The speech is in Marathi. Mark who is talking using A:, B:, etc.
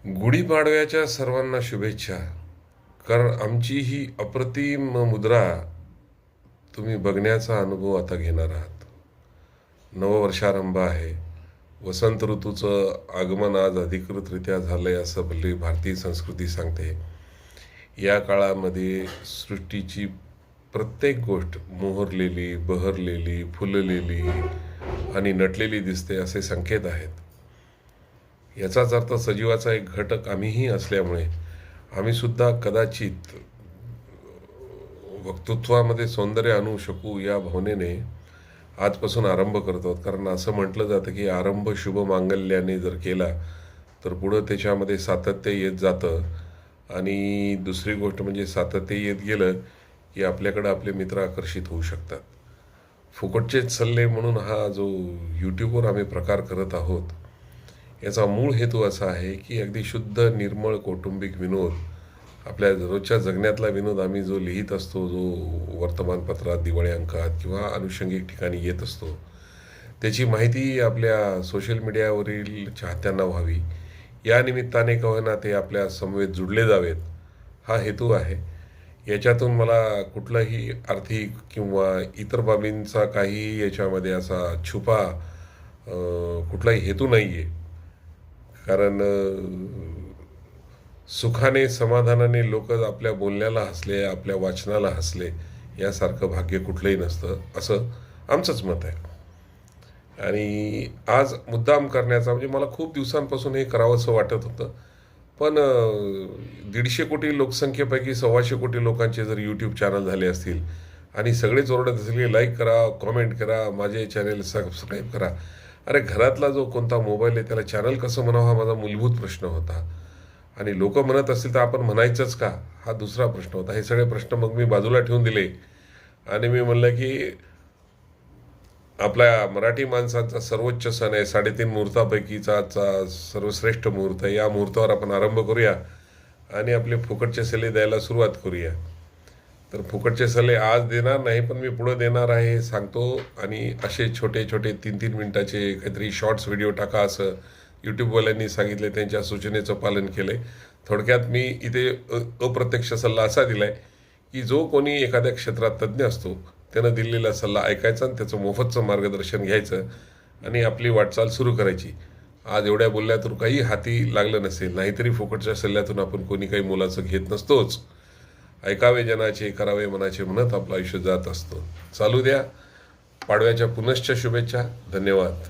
A: गुढीपाडव्याच्या सर्वांना शुभेच्छा. कारण आमची ही अप्रतिम मुद्रा तुम्ही बघण्याचा अनुभव आता घेणार आहात. नववर्षारंभ आहे. वसंत ऋतूचं आगमन आज अधिकृतरित्या झालंय असं आपली भारतीय संस्कृती सांगते. या काळामध्ये सृष्टीची प्रत्येक गोष्ट मोहरलेली, बहरलेली, फुललेली आणि नटलेली दिसते असे संकेत आहेत. याचाच अर्थ सजीवाचा एक घटक आम्हीही असल्यामुळे आम्ही सुद्धा कदाचित वक्तृत्वामध्ये सौंदर्य आणू शकू या भावनेने आजपासून आरंभ करतो. कारण असं म्हटलं जातं की आरंभ शुभ मांगल्याने जर केला तर पुढं त्याच्यामध्ये सातत्य येत जातं. आणि दुसरी गोष्ट म्हणजे सातत्य येत गेलं की आपल्याकडं आपले मित्र आकर्षित होऊ शकतात. फुकटचे सल्ले म्हणून हा जो यूट्यूबवर आम्ही प्रकार करत आहोत याचा मूळ हेतू असा आहे की अगदी शुद्ध निर्मळ कौटुंबिक विनोद, आपल्या रोजच्या जगण्यातला विनोद आम्ही जो लिहित असतो, जो वर्तमानपत्रात, दिवाळी अंकात किंवा अनुषंगिक ठिकाणी येत असतो, त्याची माहिती आपल्या सोशल मीडियावरील चाहत्यांना व्हावी. या निमित्ताने का होईना ते आपल्या समवेत जुडले जावेत, हा हेतू आहे. याच्यातून मला कुठलाही आर्थिक किंवा इतर बाबींचा काही याच्यामध्ये असा छुपा कुठलाही हेतू नाही आहे. कारण सुखाने समाधानाने लोक आपल्या बोलण्याला हसले, आपल्या वाचनाला हसले, यासारखं भाग्य कुठलंही नसतं असं आमचंच मत आहे. आणि आज मुद्दाम करण्याचा म्हणजे मला खूप दिवसांपासून हे करावंसं वाटत होतं. पण 150 कोटी लोकसंख्येपैकी 125 कोटी लोकांचे जर यूट्यूब चॅनल झाले असतील आणि सगळेच ओरडत असतील की लाईक करा, कॉमेंट करा, माझे चॅनेल सबस्क्राईब करा. अरे घरातला जो कोणता मोबाईल आहे त्याला चॅनल कसं म्हणावं हा माझा मूलभूत प्रश्न होता. आणि लोक म्हणत असतील तर आपण म्हणायचंच का, हा दुसरा प्रश्न होता. हे सगळे प्रश्न मग मी बाजूला ठेवून दिले आणि मी म्हणलं की आपल्या मराठी माणसाचा सर्वोच्च सण आहे, 3.5 मुहूर्तापैकीचा आजचा सर्वश्रेष्ठ मुहूर्त आहे. या मुहूर्तावर आपण आरंभ करूया आणि आपले फुकटचे सल्ले द्यायला सुरुवात करूया. तर फुकटचे सल्ले आज देणार नाही, पण मी पुढं देणार आहे हे सांगतो. आणि असे छोटे छोटे 3-3 मिनिटाचे काहीतरी शॉर्ट्स व्हिडिओ टाका असं यूट्यूबवाल्यांनी सांगितले. त्यांच्या सूचनेचं पालन केलं आहे. थोडक्यात मी इथे अप्रत्यक्ष सल्ला असा दिला आहे की जो कोणी एखाद्या क्षेत्रात तज्ज्ञ असतो त्यानं दिलेला सल्ला ऐकायचा आणि त्याचं मोफतचं मार्गदर्शन घ्यायचं आणि आपली वाटचाल सुरू करायची. आज एवढ्या बोलल्यातून काही हाती लागलं नसेल, नाहीतरी फुकटच्या सल्ल्यातून आपण कोणी काही मोलाचं घेत नसतोच. ऐकावे जनाचे, करावे मनाचे म्हणत आपलं आयुष्य जात असतं. चालू द्या. पाडव्याच्या पुनश्च शुभेच्छा. धन्यवाद.